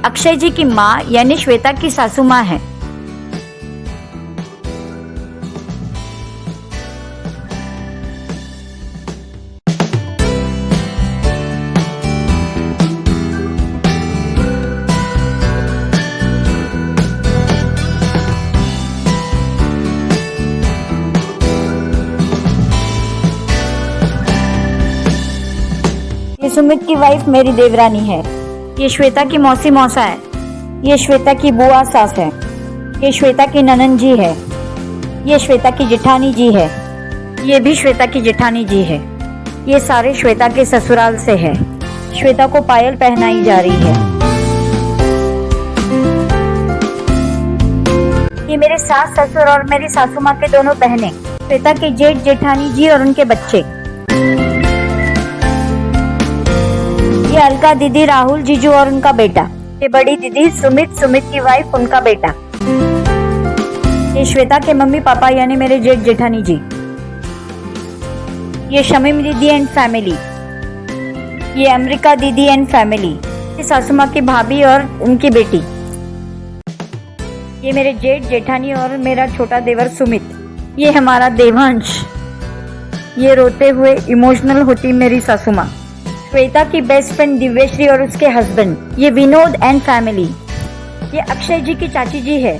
अक्षय जी की माँ यानी श्वेता की सासू माँ है। ये सुमित की वाइफ मेरी देवरानी है। ये श्वेता की मौसी मौसा है। ये श्वेता की बुआ सास है। ये श्वेता की ननन जी है। ये श्वेता की जेठानी जी है। ये भी श्वेता की जेठानी जी है। ये सारे श्वेता के ससुराल से है। श्वेता को पायल पहनाई जा रही है। ये मेरे सास ससुर और मेरी सासू माँ के दोनों बहनें, श्वेता के जेठ जेठानी जी और उनके बच्चे। ये अलका दीदी, राहुल जीजू और उनका बेटा। ये बड़ी दीदी सुमित, सुमित की वाइफ, उनका बेटा। ये श्वेता के मम्मी पापा यानी मेरे जेठ जेठानी जी। ये शमीम दीदी एंड फैमिली। ये अमरिका दीदी एंड फैमिली। ये सासू माँ की भाभी और उनकी बेटी। ये मेरे जेठ जेठानी और मेरा छोटा देवर सुमित। ये हमारा देवांश। ये रोते हुए इमोशनल होती मेरी सासू माँ। श्वेता की बेस्ट फ्रेंड दिव्यश्री और उसके हस्बैंड। ये विनोद एंड फैमिली। ये अक्षय जी की चाची जी है।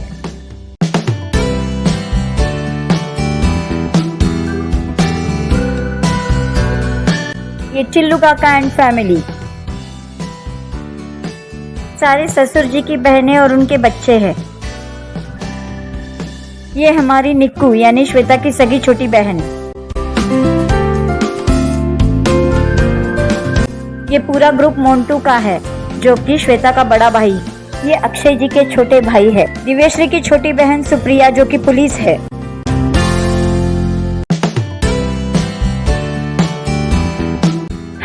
ये चिल्लू काका एंड फैमिली। सारे ससुर जी की बहनें और उनके बच्चे हैं। ये हमारी निक्कू यानी श्वेता की सगी छोटी बहन। ये पूरा ग्रुप मोन्टू का है जो कि श्वेता का बड़ा भाई। ये अक्षय जी के छोटे भाई है। दिव्यश्री की छोटी बहन सुप्रिया जो कि पुलिस है।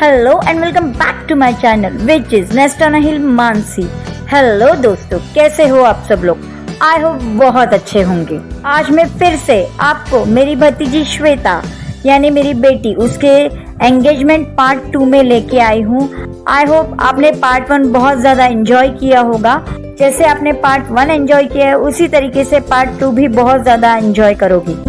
Hello and welcome back to my channel which is nest on a hill Mansi. Hello दोस्तों, कैसे हो आप सब लोग? आई होप बहुत अच्छे होंगे। आज मैं फिर से आपको मेरी भतीजी श्वेता यानी मेरी बेटी उसके एंगेजमेंट पार्ट 2 में लेके आई हूँ। आई होप आपने पार्ट 1 बहुत ज्यादा एंजॉय किया होगा। जैसे आपने पार्ट 1 एंजॉय किया है उसी तरीके से पार्ट 2 भी बहुत ज्यादा एंजॉय करोगी।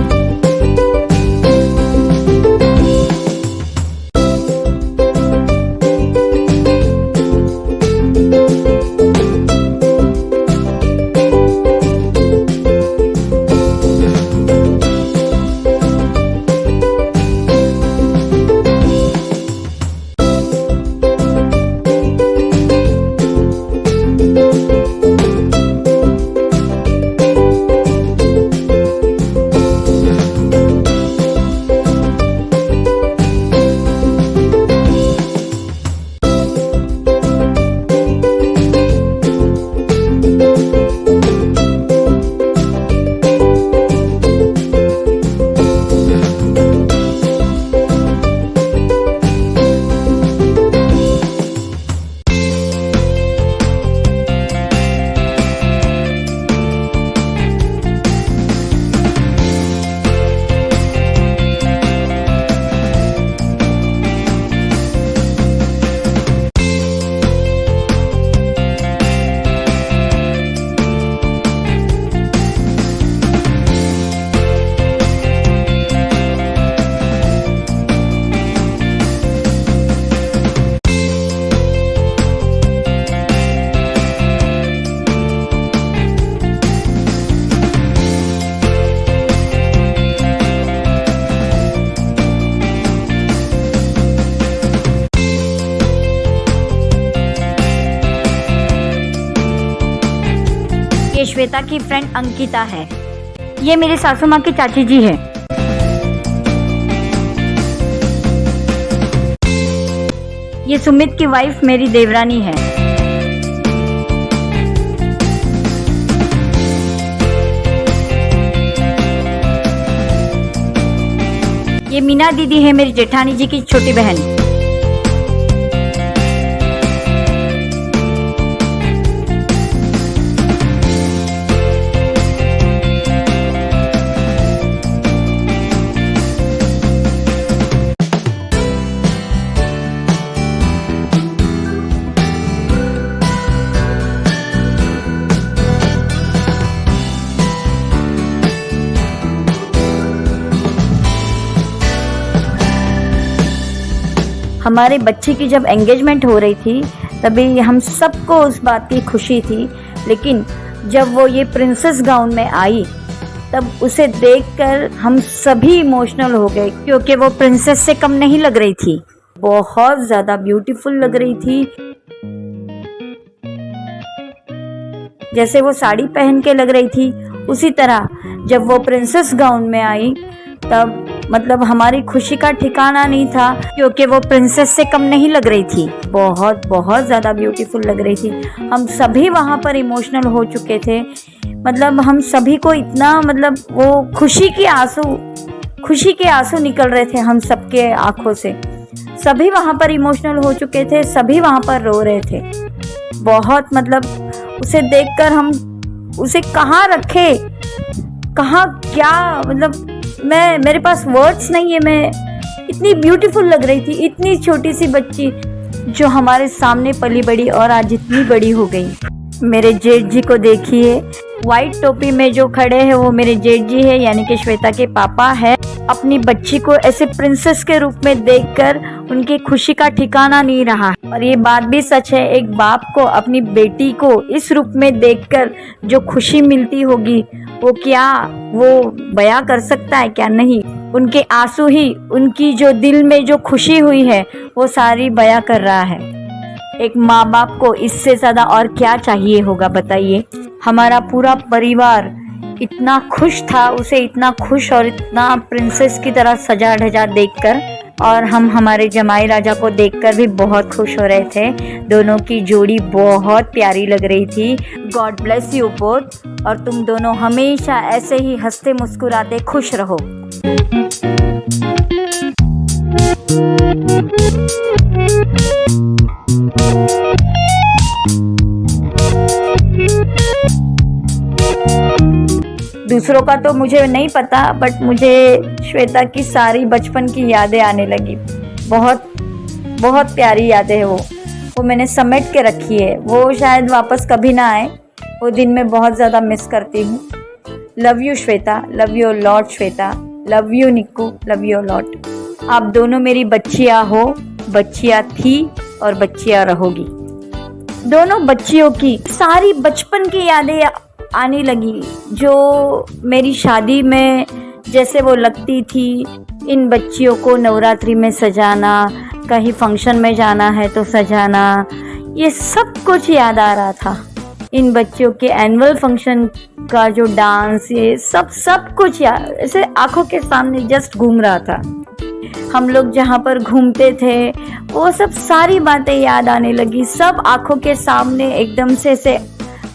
ये श्वेता की फ्रेंड अंकिता है। ये मेरी सासू माँ की चाची जी है। ये सुमित की वाइफ मेरी देवरानी है। ये मीना दीदी है मेरी जेठानी जी की छोटी बहन। हमारे बच्चे की जब एंगेजमेंट हो रही थी तभी हम सबको उस बात की खुशी थी, लेकिन जब वो ये प्रिंसेस गाउन में आई तब उसे देखकर हम सभी इमोशनल हो गए, क्योंकि वो प्रिंसेस से कम नहीं लग रही थी, बहुत ज़्यादा ब्यूटीफुल लग रही थी। जैसे वो साड़ी पहन के लग रही थी, उसी तरह जब वो प्रिंसेस गाउन में आई तब मतलब हमारी खुशी का ठिकाना नहीं था, क्योंकि वो प्रिंसेस से कम नहीं लग रही थी, बहुत बहुत ज़्यादा ब्यूटीफुल लग रही थी। हम सभी वहाँ पर इमोशनल हो चुके थे, मतलब हम सभी को इतना मतलब वो खुशी के आंसू निकल रहे थे हम सबके आंखों से। सभी वहाँ पर इमोशनल हो चुके थे, सभी वहाँ पर रो रहे थे। बहुत मतलब उसे देखकर हम उसे कहाँ रखे, कहाँ क्या, मतलब मेरे पास वर्ड्स नहीं है। मैं इतनी ब्यूटीफुल लग रही थी, इतनी छोटी सी बच्ची जो हमारे सामने पली बड़ी और आज इतनी बड़ी हो गई। मेरे जेठ जी को देखिए, व्हाइट टोपी में जो खड़े हैं वो मेरे जेठ जी है, यानी कि श्वेता के पापा है। अपनी बच्ची को ऐसे प्रिंसेस के रूप में देखकर उनकी खुशी का ठिकाना नहीं रहा। और ये बात भी सच है, एक बाप को अपनी बेटी को इस रूप में देखकर जो खुशी मिलती होगी वो क्या वो बयां कर सकता है क्या? नहीं, उनके आंसू ही उनकी जो दिल में जो खुशी हुई है वो सारी बयां कर रहा है। एक माँ बाप को इससे ज़्यादा और क्या चाहिए होगा बताइए। हमारा पूरा परिवार इतना खुश था, उसे इतना खुश और इतना प्रिंसेस की तरह सजा धजा देखकर, और हम हमारे जमाई राजा को देखकर भी बहुत खुश हो रहे थे। दोनों की जोड़ी बहुत प्यारी लग रही थी। गॉड ब्लेस यू बोथ, और तुम दोनों हमेशा ऐसे ही हंसते मुस्कुराते खुश रहो। दूसरों का तो मुझे नहीं पता, बट मुझे श्वेता की सारी बचपन की यादें आने लगी। बहुत बहुत प्यारी यादें हैं वो मैंने समेट के रखी है। वो शायद वापस कभी ना आए, वो दिन मैं बहुत ज़्यादा मिस करती हूँ। Love you Shweta, love you lot Shweta, love you Nikku, love you lot. आप दोनों मेरी बच्चियाँ हो, बच्चियाँ थी और बच्चियाँ रहोगी। दोनों बच्चियों की सारी बचपन की यादें आने लगी, जो मेरी शादी में जैसे वो लगती थी। इन बच्चियों को नवरात्रि में सजाना, कहीं फंक्शन में जाना है तो सजाना, ये सब कुछ याद आ रहा था। इन बच्चियों के एनुअल फंक्शन का जो डांस, ये सब कुछ याद ऐसे आंखों के सामने जस्ट घूम रहा था। हम लोग जहाँ पर घूमते थे वो सब सारी बातें याद आने लगी। सब आंखों के सामने एकदम से ऐसे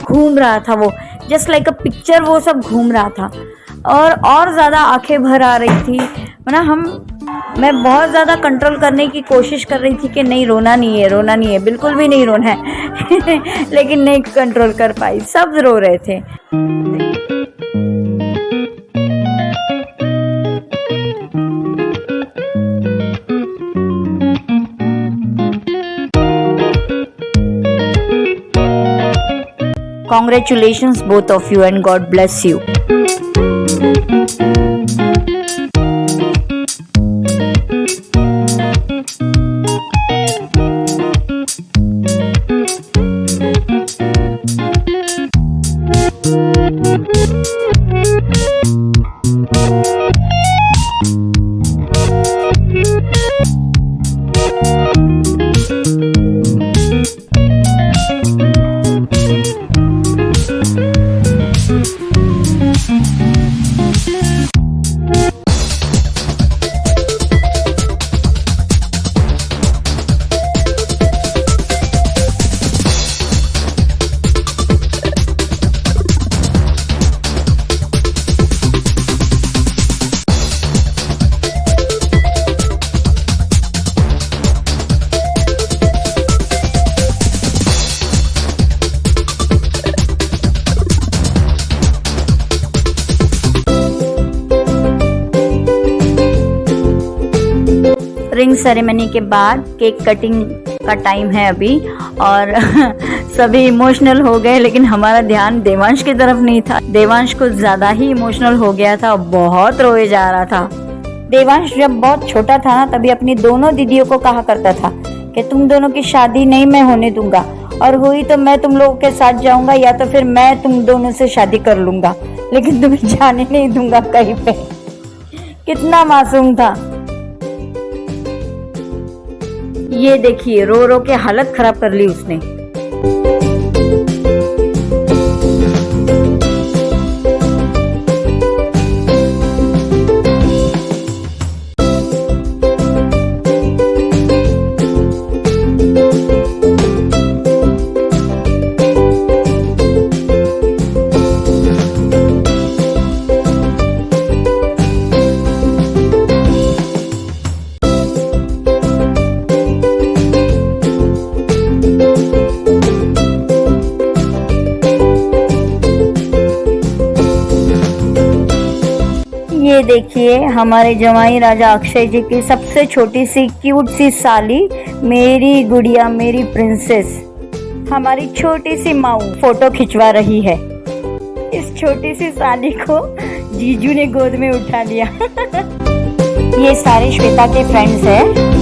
घूम रहा था, वो जस्ट लाइक अ पिक्चर वो सब घूम रहा था। और ज़्यादा आंखें भर आ रही थी, मैं बहुत ज़्यादा कंट्रोल करने की कोशिश कर रही थी कि नहीं रोना नहीं है, बिल्कुल भी नहीं रोना है लेकिन नहीं कंट्रोल कर पाई, सब रो रहे थे। Congratulations both of you and God bless you. Ring ceremony के बाद केक कटिंग का टाइम है अभी, और सभी इमोशनल हो गए, लेकिन हमारा ध्यान देवांश की तरफ नहीं था। देवांश कुछ ज़्यादा ही इमोशनल हो गया था, बहुत रोए जा रहा था। देवांश जब बहुत छोटा था ना, तभी अपनी दोनों दीदियों को कहा करता था कि तुम दोनों की शादी नहीं मैं होने दूंगा, और हुई तो मैं तुम लोगों के साथ जाऊंगा या तो फिर मैं तुम दोनों से शादी कर लूंगा, लेकिन तुम्हें जाने नहीं दूंगा कहीं पे। कितना मासूम था। ये देखिए, रो रो के हालत खराब कर ली उसने। ये देखिए, हमारे जमाई राजा अक्षय जी की सबसे छोटी सी क्यूट सी साली, मेरी गुड़िया, मेरी प्रिंसेस, हमारी छोटी सी माऊ फोटो खिंचवा रही है। इस छोटी सी साली को जीजू ने गोद में उठा लिया। ये सारे श्वेता के फ्रेंड्स हैं।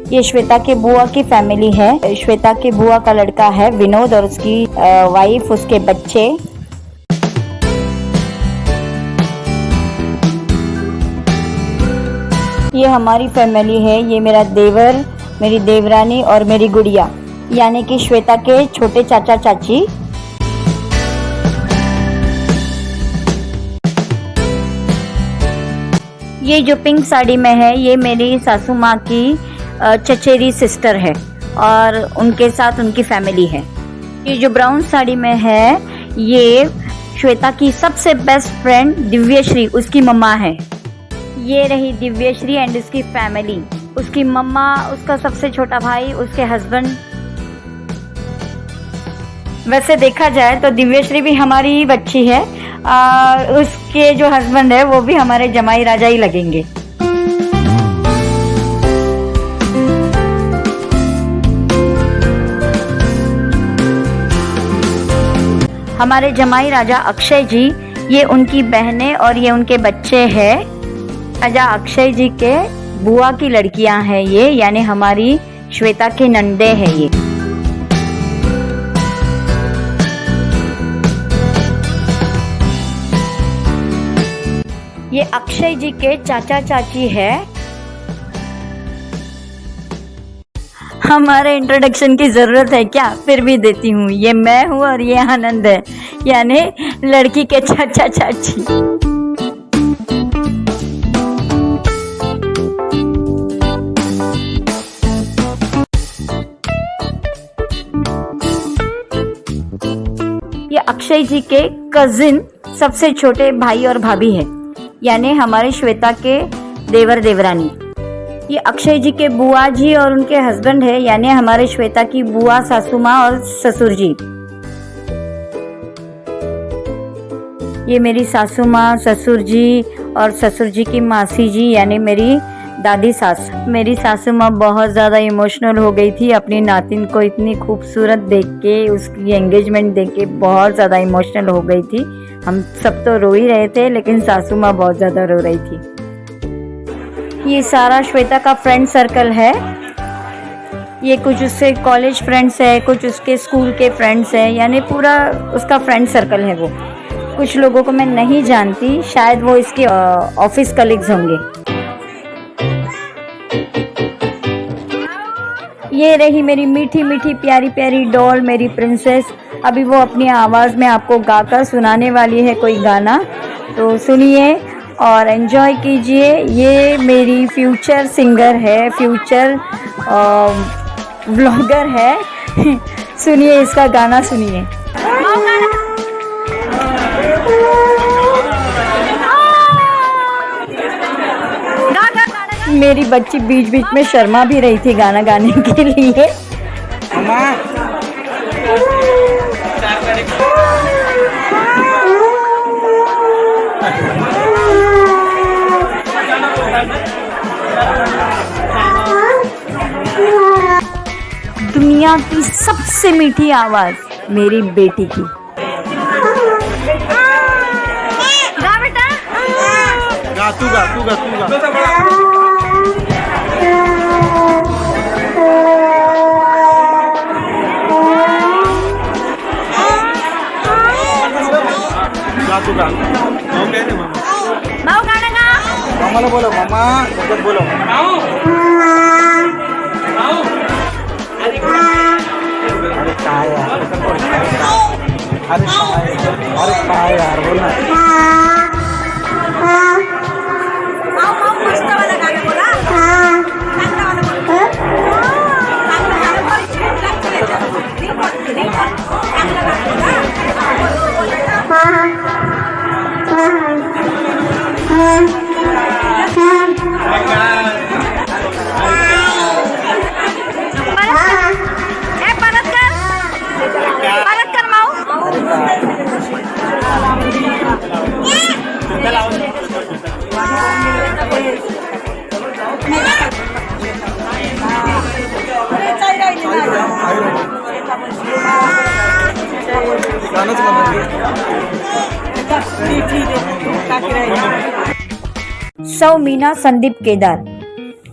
ये श्वेता के बुआ की फैमिली है। श्वेता के बुआ का लड़का है विनोद और उसकी वाइफ, उसके बच्चे। ये हमारी फैमिली है। ये मेरा देवर, मेरी देवरानी और मेरी गुड़िया, यानी कि श्वेता के छोटे चाचा चाची। ये जो पिंक साड़ी में है, ये मेरी सासू माँ की चचेरी सिस्टर है और उनके साथ उनकी फैमिली है। ये जो ब्राउन साड़ी में है, ये श्वेता की सबसे बेस्ट फ्रेंड दिव्यश्री, उसकी मम्मा है। ये रही दिव्यश्री एंड उसकी फैमिली, उसकी मम्मा, उसका सबसे छोटा भाई, उसके हस्बैंड। वैसे देखा जाए तो दिव्यश्री भी हमारी ही बच्ची है और उसके जो हस्बैंड है वो भी हमारे जमाई राजा ही लगेंगे। हमारे जमाई राजा अक्षय जी, ये उनकी बहनें और ये उनके बच्चे हैं। राजा अक्षय जी के बुआ की लड़कियां हैं ये, यानी हमारी श्वेता के नंदे हैं ये अक्षय जी के चाचा चाची है। हमारे इंट्रोडक्शन की जरूरत है क्या? फिर भी देती हूँ। ये मैं हूँ और ये आनंद है, यानी लड़की के चाचा चाची। ये अक्षय जी के कजिन, सबसे छोटे भाई और भाभी है, यानी हमारे श्वेता के देवर देवरानी। ये अक्षय जी के बुआ जी और उनके हस्बैंड है, यानी हमारे श्वेता की बुआ, सासू माँ और ससुर जी। ये मेरी सासू माँ, ससुर जी और ससुर जी की मासी जी, यानी मेरी दादी सास। मेरी सासू माँ बहुत ज़्यादा इमोशनल हो गई थी अपनी नातिन को इतनी खूबसूरत देख के, उसकी एंगेजमेंट देख के बहुत ज़्यादा इमोशनल हो गई थी। हम सब तो रो ही रहे थे, लेकिन सासू माँ बहुत ज़्यादा रो रही थी। ये सारा श्वेता का फ्रेंड सर्कल है। ये कुछ उससे कॉलेज फ्रेंड्स है, कुछ उसके स्कूल के फ्रेंड्स है, यानी पूरा उसका फ्रेंड सर्कल है वो। कुछ लोगों को मैं नहीं जानती, शायद वो इसके ऑफिस कलीग्स होंगे। ये रही मेरी मीठी मीठी प्यारी प्यारी डॉल, मेरी प्रिंसेस। अभी वो अपनी आवाज़ में आपको गाकर सुनाने वाली है कोई गाना, तो सुनिए और एंजॉय कीजिए। ये मेरी फ्यूचर सिंगर है, फ्यूचर व्लॉगर है। सुनिए इसका गाना, सुनिए। मेरी बच्ची बीच बीच में शर्मा भी रही थी गाना गाने के लिए। दुनिया की सबसे मीठी आवाज मेरी बेटी की। गा बेटा, गा तू गा तू गा तू गा। गा तू गा। माऊ गाणं गा। मामाला बोलो, मामा त्याच्यात बोलो। अरे काय यार, अरे काय यार, बोल ना। मस्त वाला गाणं बोला। परत कर माऊ। गाणंच सौ मीना संदीप केदार।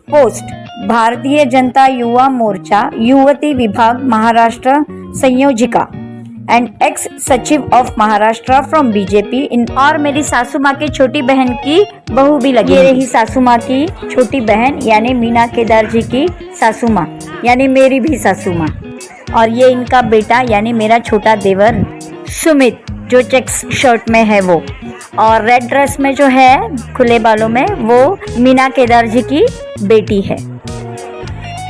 पोस्ट भारतीय जनता युवा मोर्चा युवती विभाग महाराष्ट्र संयोजिका एंड एक्स सचिव of Maharashtra from BJP in. और मेरी सासू माँ की छोटी बहन की बहू भी लगी। ये रही सासू माँ की छोटी बहन यानी मीना केदार जी की सासू माँ, यानी मेरी भी सासू माँ। और ये इनका बेटा यानी मेरा छोटा देवर सुमित, जो चेक्स शर्ट में है वो, और रेड ड्रेस में जो है खुले बालों में, वो मीना केदार जी की बेटी है।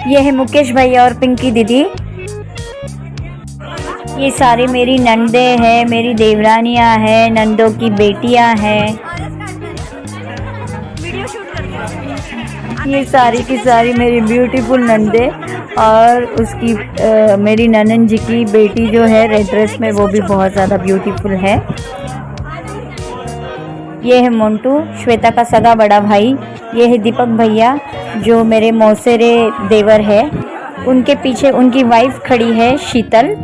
ये है मुकेश भैया और पिंकी दीदी। ये सारी मेरी नंदे हैं, मेरी देवरानियां हैं, नंदों की बेटियां हैं। ये सारी की सारी मेरी ब्यूटीफुल नंदे, और उसकी मेरी ननन जी की बेटी जो है रेड ड्रेस में, वो भी बहुत ज़्यादा ब्यूटीफुल है। ये है मोंटू, श्वेता का सगा बड़ा भाई। ये है दीपक भैया जो मेरे मौसेरे देवर है। उनके पीछे उनकी वाइफ खड़ी है शीतल।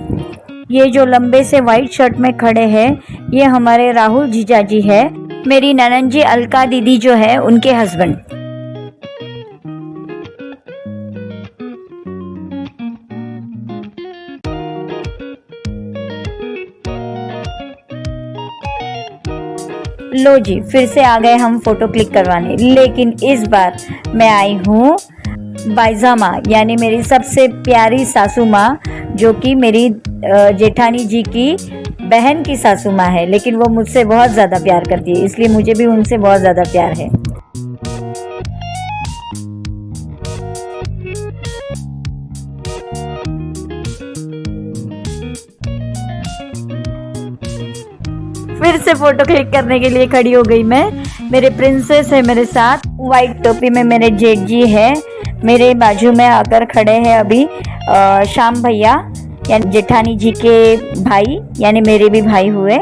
ये जो लंबे से वाइट शर्ट में खड़े हैं ये हमारे राहुल जीजा जी है। मेरी ननन जी अलका दीदी जो है उनके हस्बैंड। लो जी, फिर से आ गए हम फोटो क्लिक करवाने, लेकिन इस बार मैं आई हूँ बाइजा माँ यानी मेरी सबसे प्यारी सासू माँ, जो कि मेरी जेठानी जी की बहन की सासू माँ है, लेकिन वो मुझसे बहुत ज़्यादा प्यार करती है, इसलिए मुझे भी उनसे बहुत ज़्यादा प्यार है। फिर से फोटो क्लिक करने के लिए खड़ी हो गई मैं। मेरे प्रिंसेस है मेरे साथ, वाइट टोपी में मेरे जेठ जी है। मेरे बाजू में आकर खड़े हैं अभी श्याम भैया यानी जेठानी जी के भाई, यानी मेरे भी भाई हुए।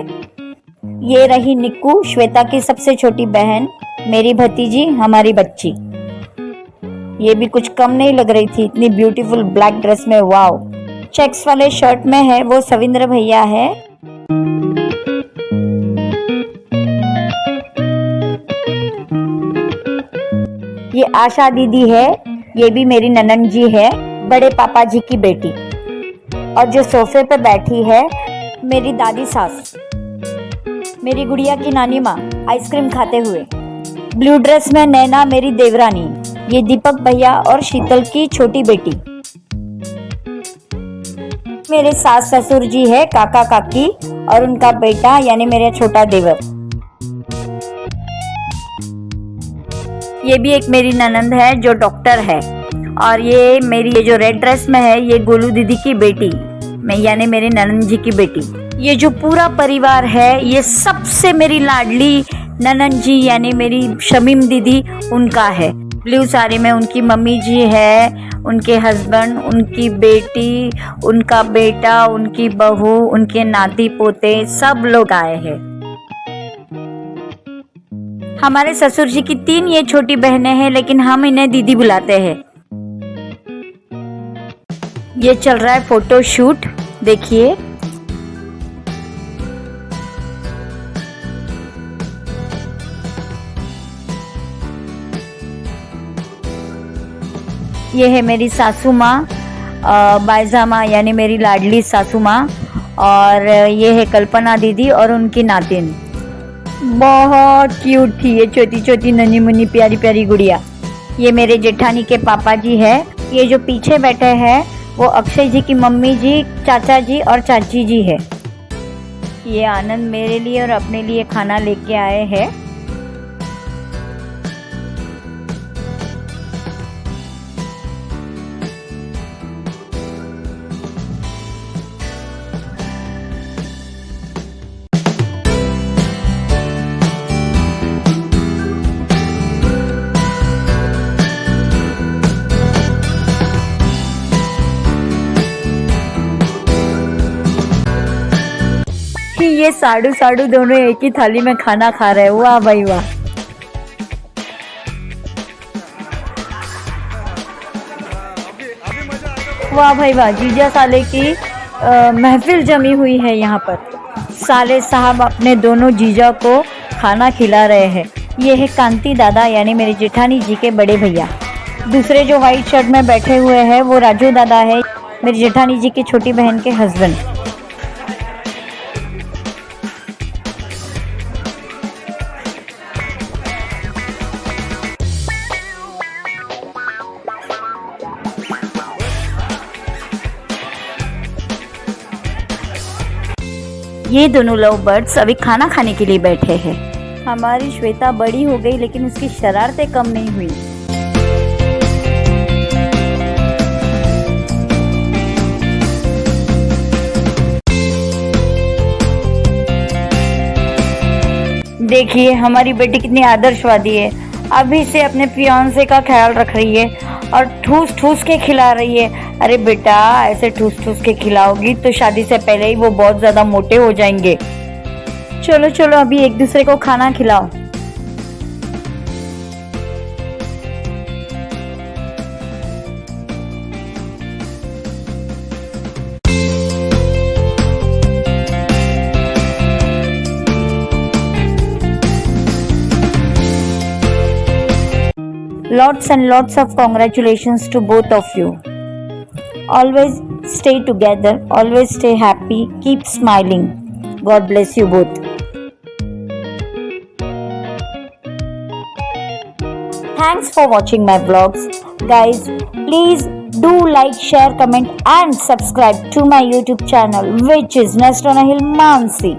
ये रही निक्कू, श्वेता की सबसे छोटी बहन, मेरी भतीजी, हमारी बच्ची। ये भी कुछ कम नहीं लग रही थी, इतनी ब्यूटीफुल ब्लैक ड्रेस में, वाओ। चेक्स वाले शर्ट में है वो सविंद्र भैया है। ये आशा दीदी है, ये भी मेरी ननन जी है, बड़े पापा जी की बेटी। और जो सोफे पे बैठी है मेरी दादी सास, मेरी गुड़िया की नानी माँ आइसक्रीम खाते हुए। ब्लू ड्रेस में नैना मेरी देवरानी, ये दीपक भैया और शीतल की छोटी बेटी। मेरे सास ससुर जी है, काका काकी और उनका बेटा यानी मेरा छोटा देवर। ये भी एक मेरी ननंद है जो डॉक्टर है। और ये मेरी ये जो रेड ड्रेस में है ये गोलू दीदी की बेटी, मैं यानी मेरे ननंद जी की बेटी। ये जो पूरा परिवार है ये सबसे मेरी लाडली ननंद जी यानी मेरी शमीम दीदी उनका है। ब्लू साड़ी में उनकी मम्मी जी है, उनके हस्बैंड, उनकी बेटी, उनका बेटा, उनकी बहू, उनके नाती पोते सब लोग आए हैं। हमारे ससुर जी की 3 ये छोटी बहनें हैं, लेकिन हम इन्हें दीदी बुलाते हैं। ये चल रहा है फोटो शूट, देखिए। ये है मेरी सासू माँ, बायजा माँ यानी मेरी लाडली सासू माँ, और ये है कल्पना दीदी और उनकी नातिन। बहुत क्यूट थी ये छोटी छोटी नन्ही मुन्नी प्यारी प्यारी गुड़िया। ये मेरे जेठानी के पापा जी है। ये जो पीछे बैठे हैं वो अक्षय जी की मम्मी जी, चाचा जी और चाची जी है। ये आनंद मेरे लिए और अपने लिए खाना लेके आए हैं। ये साडू साडू दोनों एक ही थाली में खाना खा रहे हैं। वाह भाई वाह। वाह भाई वाह, जीजा साले की महफिल जमी हुई है यहाँ पर। साले साहब अपने दोनों जीजा को खाना खिला रहे हैं। ये है कांति दादा यानी मेरे जेठानी जी के बड़े भैया। दूसरे जो व्हाइट शर्ट में बैठे हुए हैं वो राजू दादा है, मेरी जेठानी जी की छोटी बहन के हस्बैंड। ये दोनों लव बर्ड्स अभी खाना खाने के लिए बैठे हैं। हमारी श्वेता बड़ी हो गई लेकिन उसकी शरारतें कम नहीं हुई। देखिए हमारी बेटी कितनी आदर्शवादी है। अभी से अपने फियांसे का ख्याल रख रही है और ठूस ठूस के खिला रही है। अरे बेटा, ऐसे ठूस ठूस के खिलाओगी तो शादी से पहले ही वो बहुत ज्यादा मोटे हो जाएंगे। चलो चलो अभी एक दूसरे को खाना खिलाओ। Lots and lots of congratulations to both of you. Always stay together, always stay happy, keep smiling. God bless you both. Thanks for watching my vlogs. Guys, please do like, share, comment and subscribe to my YouTube channel, which is Nest on a Hill Mansi.